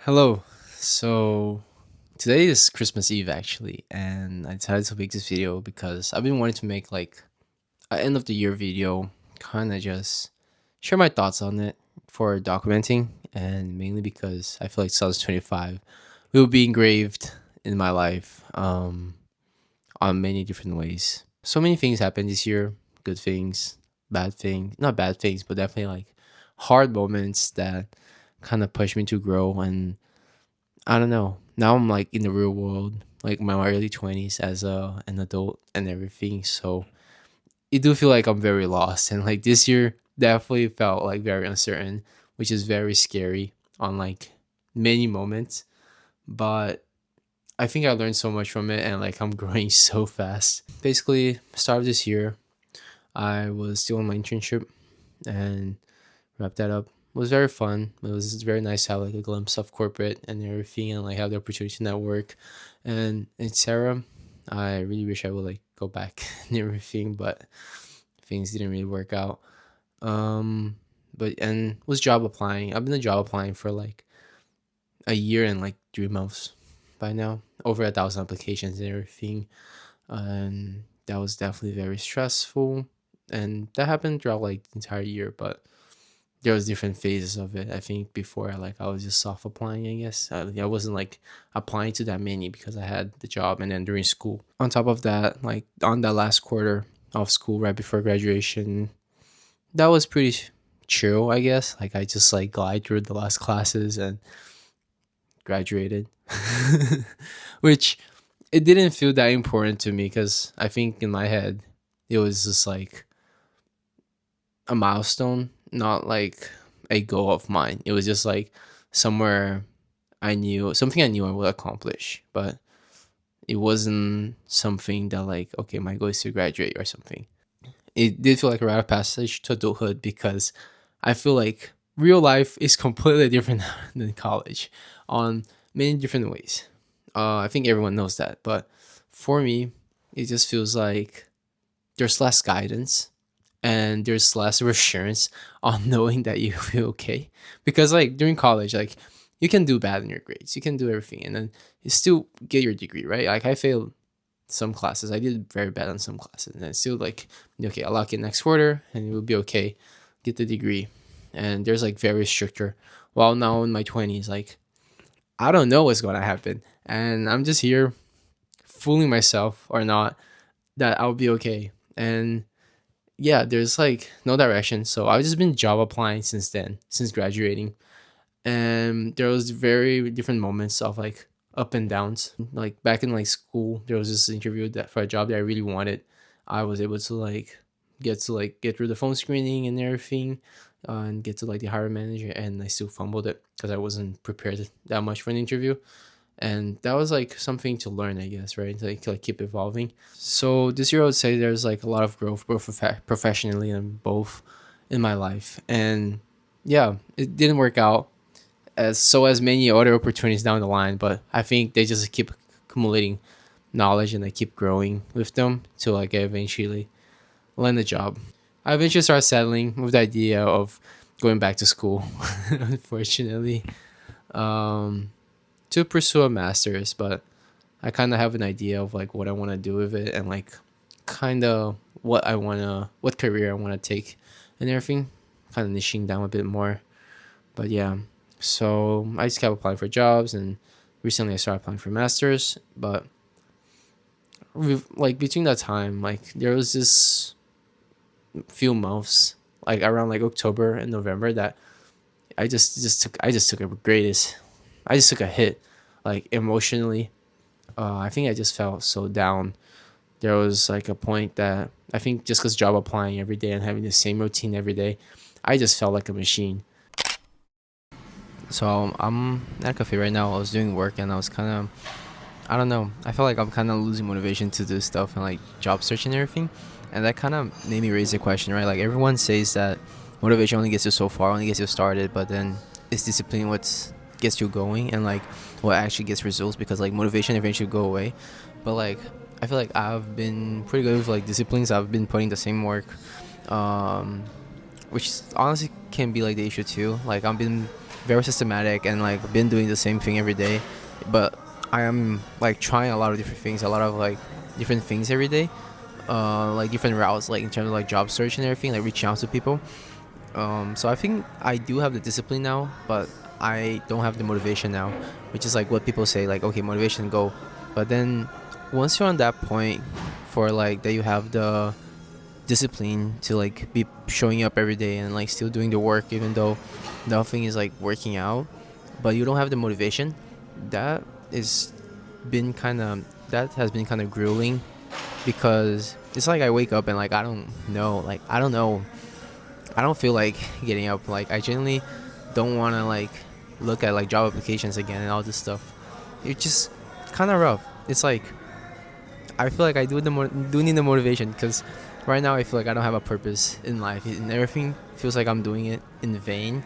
Hello. So today is Christmas Eve actually, and I decided to make this video because I've been wanting to make like an end of the year video, kind of just share my thoughts on it for documenting, and mainly because I feel like 2025 will be engraved in my life on many different ways. So many things happened this year, good things, bad things, not bad things, but definitely like hard moments that kind of pushed me to grow. And I don't know. Now I'm like in the real world, like my early 20s as an adult and everything. So it do feel like I'm very lost. And like this year definitely felt like very uncertain, which is very scary on like many moments. But I think I learned so much from it and like I'm growing so fast. Basically, start of this year, I was still on my internship and wrapped that up. It was very fun. It was very nice to have like a glimpse of corporate and everything, and like have the opportunity to network. And in Sarah, I really wish I would like go back and everything, but things didn't really work out. Um, but and was job applying. I've been a job applying for like a year and like 3 months by now. Over 1,000 applications and everything, and that was definitely very stressful. And that happened throughout like the entire year, but there was different phases of it. I think before I was just soft applying. I guess I wasn't like applying to that many because I had the job, and then during school. On top of that, like on that last quarter of school, right before graduation, that was pretty chill. I guess like I just like glide through the last classes and graduated, which it didn't feel that important to me because I think in my head it was just like a milestone, not like a goal of mine. It was just like somewhere something I knew I would accomplish, but it wasn't something that like, okay, my goal is to graduate or something. It did feel like a rite of passage to adulthood because I feel like real life is completely different than college on many different ways. I think everyone knows that, but for me, it just feels like there's less guidance and there's less reassurance on knowing that you feel okay. Because like during college, like you can do bad in your grades, you can do everything, and then you still get your degree, right? Like I failed some classes, I did very bad on some classes, and then still like, okay, I'll lock it next quarter, and it will be okay, get the degree. And there's like very stricter. While now in my 20s, like I don't know what's gonna happen, and I'm just here fooling myself or not that I'll be okay. And yeah, there's like no direction. So I've just been job applying since then, since graduating. And there was very different moments of like up and downs. Like back in like school, there was this interview that for a job that I really wanted. I was able to get through the phone screening and everything, and get to like the hiring manager, and I still fumbled it because I wasn't prepared that much for an interview. And that was like something to learn, I guess, right? Like keep evolving. So this year I would say there's like a lot of growth both professionally and both in my life. And yeah, it didn't work out as many other opportunities down the line, but I think they just keep accumulating knowledge and they keep growing with them to like eventually land a job. I eventually started settling with the idea of going back to school, unfortunately, um, to pursue a master's. But I kind of have an idea of like what I want to do with it, and like kind of what career I want to take and everything. Kind of niching down a bit more. But yeah, so I just kept applying for jobs, and recently I started applying for masters. But like between that time, like there was this few months, like around like October and November, that I just took a greatest, I just took a hit, like emotionally. I think I just felt so down. There was like a point that I think just because job applying every day and having the same routine every day, I just felt like a machine. So I'm at a cafe right now. I was doing work and I was kind of, I don't know. I felt like I'm kind of losing motivation to do stuff and like job searching and everything. And that kind of made me raise the question, right? Like everyone says that motivation only gets you so far, only gets you started, but then it's discipline what gets you going and like what actually gets results, because like motivation eventually go away. But like I feel like I've been pretty good with like disciplines. I've been putting the same work, which honestly can be like the issue too. Like I've been very systematic and like been doing the same thing every day, but I am like trying a lot of different things, a lot of like different things every day, like different routes, like in terms of like job search and everything, like reaching out to people. So I think I do have the discipline now, but I don't have the motivation now, which is like what people say, like okay, motivation, go. But then once you're on that point, for like that you have the discipline to like be showing up every day and like still doing the work even though nothing is like working out, but you don't have the motivation, that is been kind of that has been kind of grueling, because it's like I wake up and like I don't know, I don't feel like getting up. Like I genuinely don't want to like look at like job applications again and all this stuff. It's just kind of rough. It's like I feel like I do need the motivation, because right now I feel like I don't have a purpose in life and everything feels like I'm doing it in vain.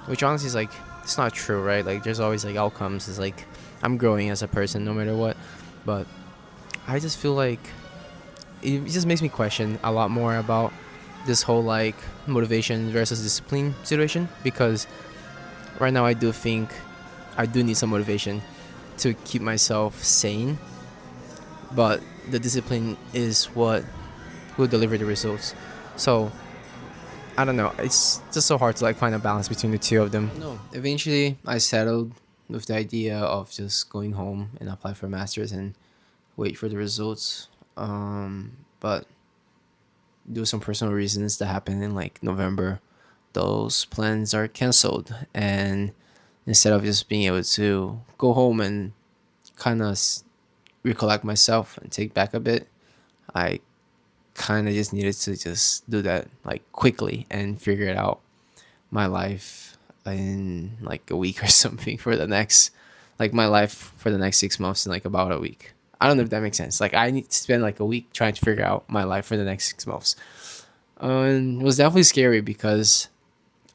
Which honestly is like it's not true, right? Like there's always like outcomes. It's like I'm growing as a person no matter what, but I just feel like it just makes me question a lot more about this whole like motivation versus discipline situation, because right now I do think I do need some motivation to keep myself sane, but the discipline is what will deliver the results. So I don't know, it's just so hard to like find a balance between the two of them. No, eventually I settled with the idea of just going home and apply for masters and wait for the results. But due to some personal reasons that happened in like November, those plans are canceled. And instead of just being able to go home and kind of recollect myself and take back a bit, I kind of just needed to just do that like quickly and figure it out my life in like a week or something for the next, like my life for the next 6 months in like about a week. I don't know if that makes sense. Like I need to spend like a week trying to figure out my life for the next 6 months. And it was definitely scary because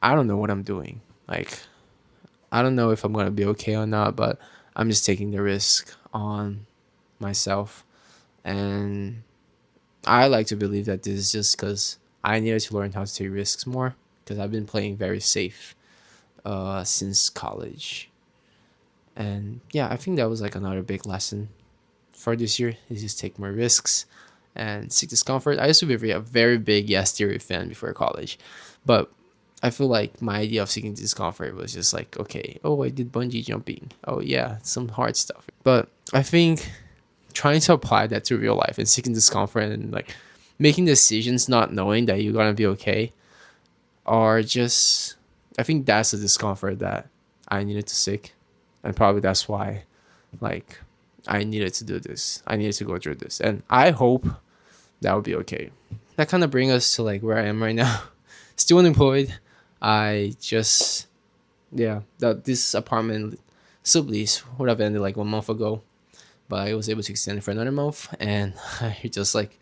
I don't know what I'm doing. Like I don't know if I'm gonna be okay or not, but I'm just taking the risk on myself. And I like to believe that this is just because I needed to learn how to take risks more, because I've been playing very safe since college. And yeah, I think that was like another big lesson for this year is just take more risks and seek discomfort. I used to be a very big Yes Theory fan before college, but I feel like my idea of seeking discomfort was just like, okay, oh, I did bungee jumping. Oh yeah, some hard stuff. But I think trying to apply that to real life and seeking discomfort and like making decisions not knowing that you're gonna be okay are just, I think that's the discomfort that I needed to seek. And probably that's why like I needed to do this. I needed to go through this. And I hope that would be okay. That kind of brings us to like where I am right now. Still unemployed. I just, yeah, this apartment sublease would have ended like 1 month ago, but I was able to extend it for another month, and I just like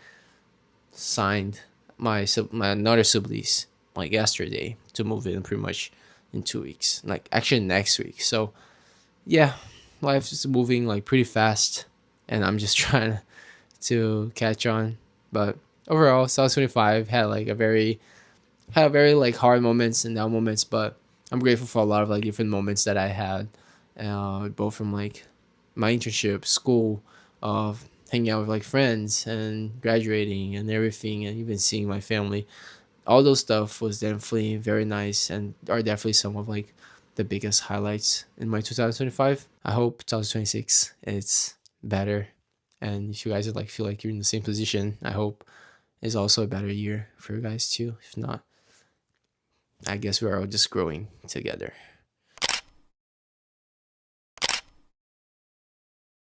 signed my another sublease like yesterday to move in pretty much in 2 weeks, like actually next week. So yeah, life is moving like pretty fast, and I'm just trying to catch on. But overall, South 25 had very like hard moments and down moments, but I'm grateful for a lot of like different moments that I had, both from like my internship, school, of hanging out with like friends and graduating and everything, and even seeing my family. All those stuff was definitely very nice and are definitely some of like the biggest highlights in my 2025. I hope 2026 it's better, and if you guys like feel like you're in the same position, I hope it's also a better year for you guys too. If not, I guess we're all just growing together.